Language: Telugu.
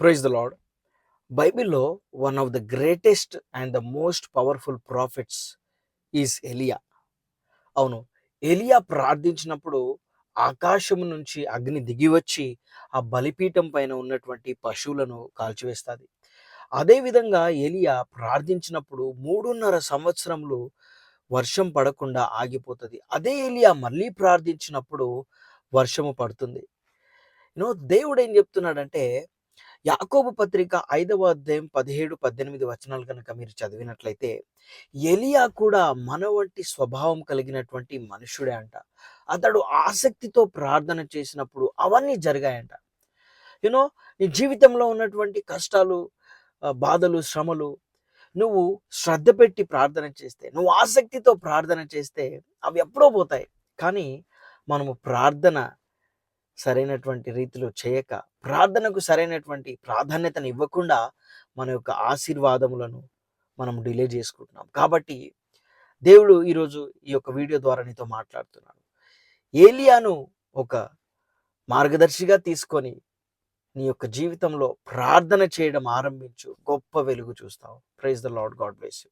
Praise the Lord. బైబిల్‌లో one of the greatest and the most powerful prophets is Elijah. అవును. ఎలియా ప్రార్థించినప్పుడు ఆకాశము నుంచి అగ్ని దిగివచ్చి ఆ బలిపీఠం పైన ఉన్నటువంటి పశువులను కాల్చివేస్తాది. అదే విధంగా ఎలియా ప్రార్థించినప్పుడు 3.5 సంవత్సరములు వర్షం పడకుండా ఆగిపోతది. అదే ఎలియా మళ్ళీ ప్రార్థించినప్పుడు వర్షము పడుతుంది. దేవుడేం చెప్తున్నాడంటే యాకోబు పత్రిక 5వ అధ్యాయం 17, 18 వచనాలు గనుక మీరు చదివినట్లయితే, ఎలియా కూడా మన వంటి స్వభావం కలిగినటువంటి మనుష్యుడే అంట. అతడు ఆసక్తితో ప్రార్థన చేసినప్పుడు అవన్నీ జరిగాయంట. యూనో నీ జీవితంలో ఉన్నటువంటి కష్టాలు, బాధలు, శ్రమలు నువ్వు శ్రద్ధ పెట్టి ప్రార్థన చేస్తే, నువ్వు ఆసక్తితో ప్రార్థన చేస్తే అవి ఎప్పుడో పోతాయి. కానీ మనము ప్రార్థన సరైనటువంటి రీతిలో చేయక, ప్రార్థనకు సరైనటువంటి ప్రాధాన్యతను ఇవ్వకుండా మన యొక్క ఆశీర్వాదములను మనం డిలే చేసుకుంటున్నాం. కాబట్టి దేవుడు ఈరోజు ఈ యొక్క వీడియో ద్వారా నీతో మాట్లాడుతున్నాడు. ఏలియాను ఒక మార్గదర్శిగా తీసుకొని నీ యొక్క జీవితంలో ప్రార్థన చేయడం ఆరంభించు. గొప్ప వెలుగు చూస్తావు. Praise the Lord. God bless you.